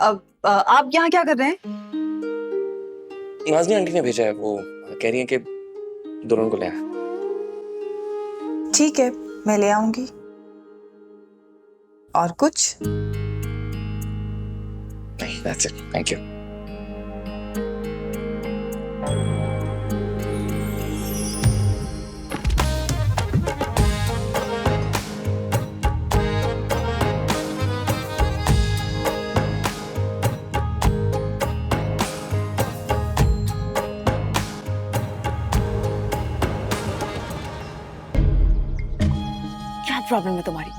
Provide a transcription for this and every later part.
अब आप यहाँ क्या कर रहे हैं? नाज़नीन आंटी ने भेजा है, वो कह रही है कि दोनों को ले आया। ठीक है, मैं ले आऊंगी। और कुछ? नहीं, that's it. Thank you. क्या प्रॉब्लम है तुम्हारी?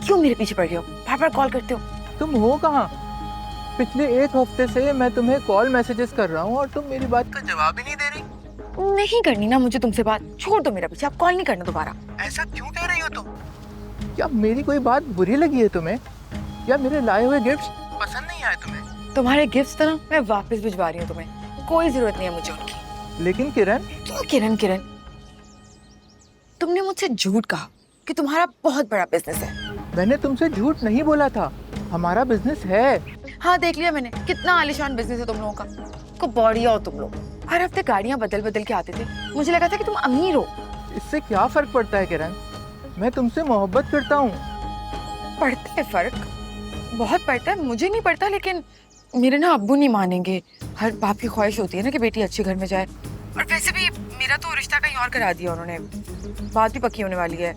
क्यों मेरे पीछे पड़ गए हो? बार बार कॉल करते हो। तुम हो कहाँ? पिछले 1 हफ्ते से मैं तुम्हें कॉल मैसेजेस कर रहा हूँ और तुम मेरी बात का जवाब ही नहीं दे रही। नहीं करनी ना मुझे तुमसे बात, छोड़ दो मेरा पीछे, आप कॉल नहीं करना दोबारा। ऐसा क्यों कह रही हो तुम? क्या मेरी कोई बात बुरी लगी है तुम्हें? या मेरे लाए हुए गिफ्ट्स पसंद नहीं आए तुम्हें? तुम्हारे गिफ्ट्स तो ना मैं वापस भिजवा रही हूँ तुम्हें, कोई जरूरत नहीं है मुझे उनकी। लेकिन किरण, क्यों किरण? किरण, तुमने मुझसे झूठ कहा कि तुम्हारा बहुत बड़ा बिजनेस है। मैंने तुमसे झूठ नहीं बोला था, हमारा बिजनेस है। हाँ देख लिया मैंने, कितना आलीशान बिजनेस है तुम लोगों का। को बढ़िया हो तुम लोग, हर हफ्ते गाड़ियाँ बदल बदल के आते थे, मुझे लगा था कि तुम अमीर हो। इससे क्या फर्क पड़ता है किरण? मैं तुमसे मोहब्बत करता हूँ। पड़ता है फर्क, बहुत पड़ता है, मुझे नहीं पड़ता, लेकिन मेरे ना अब्बू नहीं मानेंगे। हर बाप की ख्वाहिश होती है ना कि बेटी अच्छे घर में जाए। और वैसे भी मेरा तो रिश्ता कहीं और करा दिया उन्होंने, बात भी पक्की होने वाली है,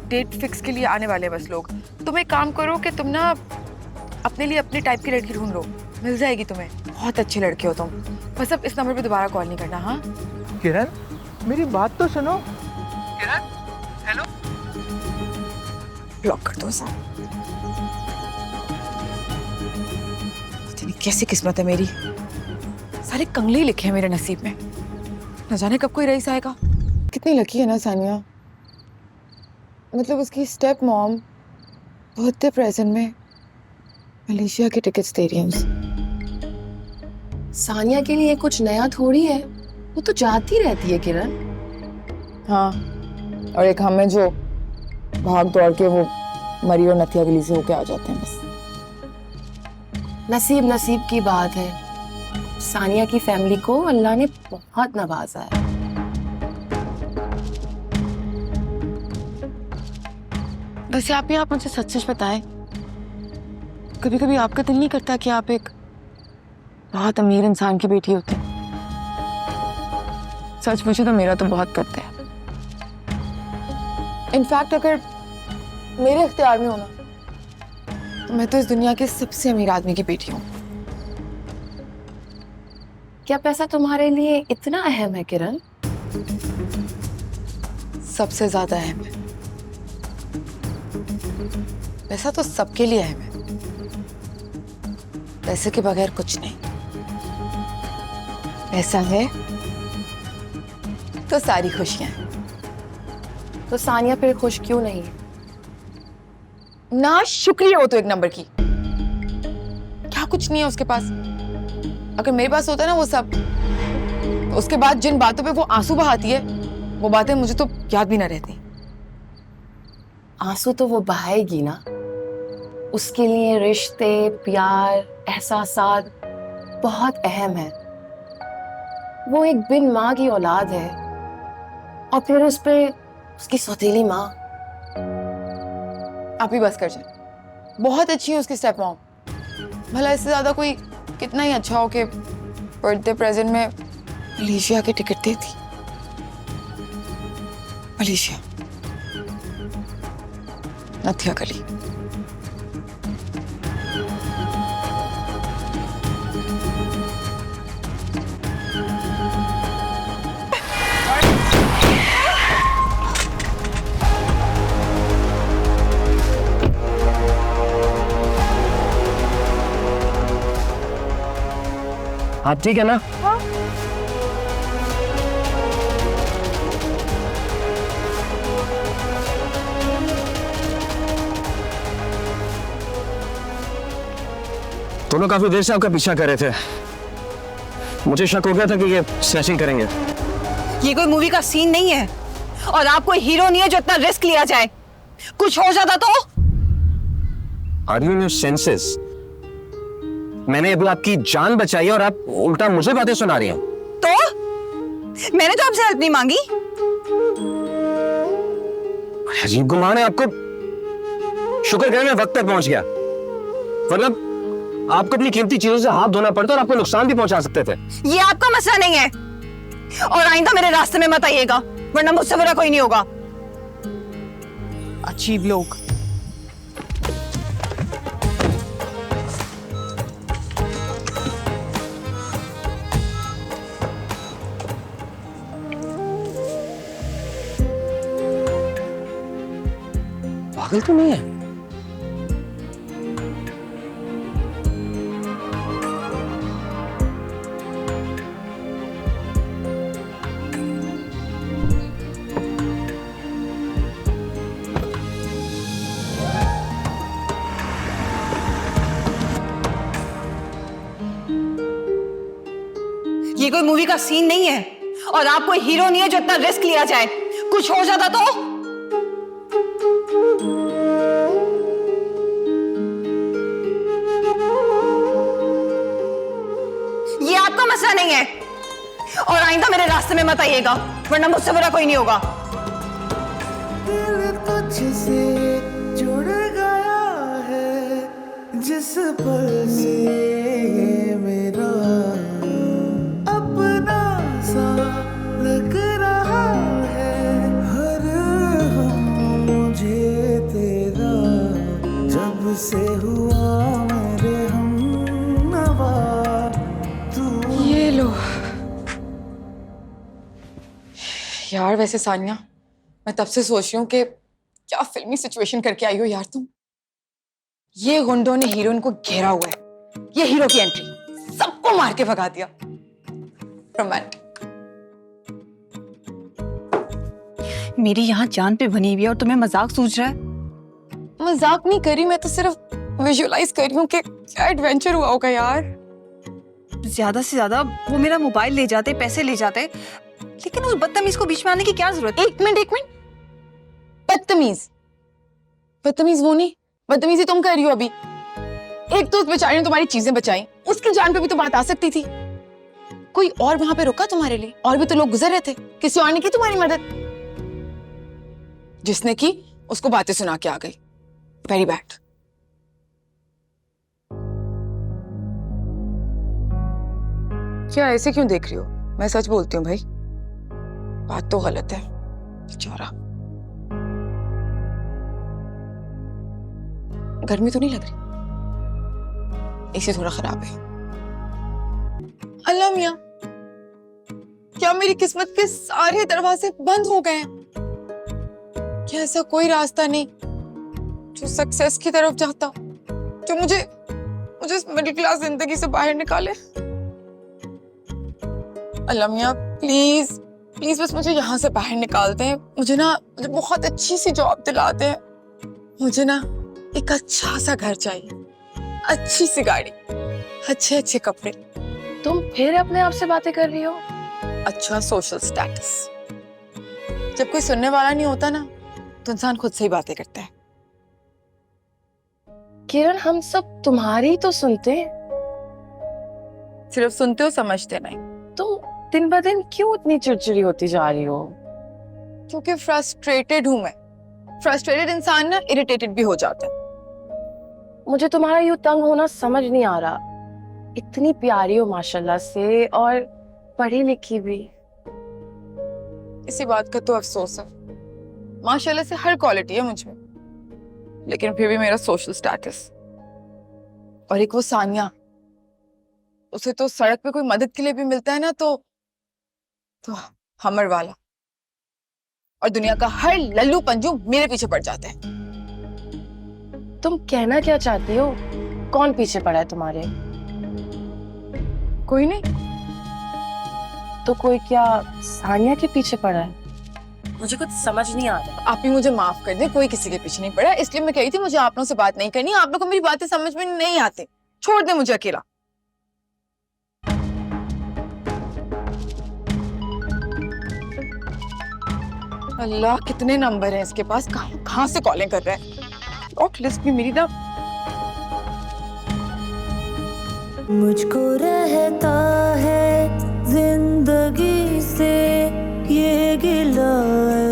डेट फिक्स के लिए आने वाले बस लोग। तुम एक काम करो कि तुम ना अपने लिए अपने टाइप की लड़की ढूंढ लो, मिल जाएगी तुम्हें, बहुत अच्छे लड़के हो तुम। बस अब इस नंबर पे दोबारा कॉल नहीं करना। हाँ किरण, मेरी बात तो सुनो। किरण, हेलो। ब्लॉक कर दो सब। इतनी कैसी किस्मत है मेरी, सारे कंगले ही लिखे हैं मेरे नसीब में, न जाने कब कोई रईस आएगा। कितनी लकी है ना सानिया, मतलब उसकी स्टेप मॉम बर्थडे प्रेजेंट में मलेशिया के टिकट्स दे रही है उसे। सानिया के लिए कुछ नया थोड़ी है, वो तो जाती रहती है किरण। हाँ, और एक हमें जो भाग दौड़ के वो मरी और नथिया गली से होके आ जाते हैं बस। नसीब नसीब की बात है, सानिया की फैमिली को अल्लाह ने बहुत नवाजा है। वैसे आप मुझे सच सच बताएं, कभी कभी आपका दिल नहीं करता कि आप एक बहुत अमीर इंसान की बेटी होती? सच पूछो तो मेरा तो बहुत करता है। इनफैक्ट अगर मेरे इख्तियार में होना तो मैं तो इस दुनिया के सबसे अमीर आदमी की बेटी हूँ। क्या पैसा तुम्हारे लिए इतना अहम है किरण? सबसे ज्यादा अहम है। पैसा तो सबके लिए अहम है, पैसे के बगैर कुछ नहीं। पैसा है तो सारी खुशियां हैं। तो सानिया फिर खुश क्यों नहीं है? ना शुक्रिया हो तो एक नंबर की। क्या कुछ नहीं है उसके पास? अगर मेरे पास होता है ना वो सब, तो उसके बाद जिन बातों पे वो आंसू बहाती है, वो बातें मुझे तो याद भी ना रहती। आंसू तो वो बहाएगी ना, उसके लिए रिश्ते, प्यार, एहसासात बहुत अहम है। वो एक बिन माँ की औलाद है, और फिर उस पे उसकी सौतेली माँ। आप ही बस कर जाए, बहुत अच्छी है उसकी स्टेप मॉम। भला इससे ज्यादा कोई कितना ही अच्छा हो कि बर्थडे प्रेजेंट में मलेशिया की टिकट देती। मलेशिया, नथिया गली। हाँ ठीक है ना? दोनों काफी देर से आपका पीछा कर रहे थे, मुझे शक हो गया था कि ये स्नैचिंग करेंगे। ये कोई मूवी का सीन नहीं है, और आप कोई हीरो नहीं है जो इतना रिस्क लिया जाए। कुछ हो जाता तो? Are you in your senses? मैंने अभी आपकी जान बचाई है और आप उल्टा मुझे बातें सुना रही हैं। तो मैंने तो आपसे हेल्प नहीं मांगी। अजीब गुमान है आपको। शुक्र करें मैं वक्त पर पहुंच गया, वरना आपको अपनी कीमती चीजों से हाथ धोना पड़ता और आपको नुकसान भी पहुंचा सकते थे। ये आपका मसला नहीं है, और आइंदा मेरे रास्ते में मत आइएगा, वरना मुझसे बुरा कोई नहीं होगा। अजीब लोग। पागल तो नहीं है? ये कोई मूवी का सीन नहीं है, और आप कोई हीरो नहीं है जो इतना रिस्क लिया जाए। कुछ हो जाता तो? ये आपका मसला नहीं है, और आइंदा मेरे रास्ते में मत आइएगा, वरना मुझसे बुरा कोई नहीं होगा। दिल तुझसे जुड़ गया है जिस पल से ये मेरा अपना सा लग रहा है। हर हम मुझे तेरा जब से हुआ मेरे हम नवा तू। ये लो यार। वैसे सानिया, मैं तब से सोच रही हूँ कि क्या फिल्मी सिचुएशन करके आई हो यार तुम। ये गुंडों ने हीरोइन को घेरा हुआ है, ये हीरो की एंट्री, सबको मार के भगा दिया। रोमांटिक। मेरी यहाँ जान पे बनी हुई है और तुम्हें मजाक सूझ रहा है? मजाक नहीं कर रही, मैं तो सिर्फ विजुअलाइज कर रही हूँ कि क्या एडवेंचर हुआ होगा यार। ज्यादा से ज्यादा वो मेरा मोबाइल ले जाते, पैसे ले जाते, लेकिन उस बदतमीज को बीच में आने की क्या जरूरत है? एक मिनट। बदतमीज? बदतमीज वो नहीं, बदतमीजी तुम कर रही हो अभी। एक तो उस बेचारी ने तुम्हारी चीजें बचाई, उसकी जान पे भी तो बात आ सकती थी। कोई और वहां पे रुका तुम्हारे लिए? और भी तो लोग गुजर रहे थे, किसी और ने की तुम्हारी मदद? जिसने की उसको बातें सुना के आ गई। Very bad. क्या ऐसे क्यों देख रही हो? मैं सच बोलती हूँ भाई, बात तो गलत है। बेचारा। गर्मी तो नहीं लग रही? एसी थोड़ा खराब है। अल्लाह मियां, क्या मेरी किस्मत के सारे दरवाजे बंद हो गए हैं? क्या ऐसा कोई रास्ता नहीं जो सक्सेस की तरफ जाता, जो मुझे इस मिडिल क्लास जिंदगी से बाहर निकाले? अल्लाह मियां प्लीज प्लीज बस मुझे यहाँ से बाहर निकाल दें। मुझे बहुत अच्छी सी जॉब दिला दें। मुझे एक अच्छा सा घर चाहिए, अच्छी सी गाड़ी, अच्छे अच्छे कपड़े। तुम फिर अपने आप से बातें कर रही हो? अच्छा सोशल स्टेटस। जब कोई सुनने वाला नहीं होता ना, तो इंसान खुद से ही बातें करता है। किरण, हम सब तुम्हारी तो सुनते हैं। सिर्फ सुनते हो, समझते नहीं। तुम दिन ब दिन क्यों इतनी चिड़चिड़ी होती जा रही हो? क्योंकि फ्रस्ट्रेटेड हूं मैं। फ्रस्ट्रेटेड इंसान इरिटेटेड भी हो जाता है। मुझे तुम्हारा यूं तंग होना समझ नहीं आ रहा। इतनी प्यारी हो माशाल्लाह से, और पढ़ी लिखी भी। इसी बात का तो अफसोस है। माशाल्लाह से हर क्वालिटी है मुझ में, लेकिन फिर भी मेरा सोशल स्टेटस। और एक वो सानिया, उसे तो सड़क पे कोई मदद के लिए भी मिलता है ना, तो हमर वाला। और दुनिया का हर लल्लू पंजू मेरे पीछे पड़ जाता है। तुम कहना क्या चाहती हो? कौन पीछे पड़ा है तुम्हारे? कोई नहीं। तो कोई क्या सानिया के पीछे पड़ा है? मुझे कुछ समझ नहीं आ रहा। आप ही मुझे माफ कर दें, कोई किसी के पीछे नहीं पड़ा। इसलिए मैं कह रही थी मुझे आप लोगों से बात नहीं करनी। आप लोगों को मेरी बातें समझ में नहीं आती। छोड़ दे मुझे अकेला। अल्लाह, कितने नंबर हैं इसके पास, कहां से कॉलिंग कर रहा है। ब्लॉक लिस्ट भी मेरी मुझको रहता है जिंदगी से ये गिला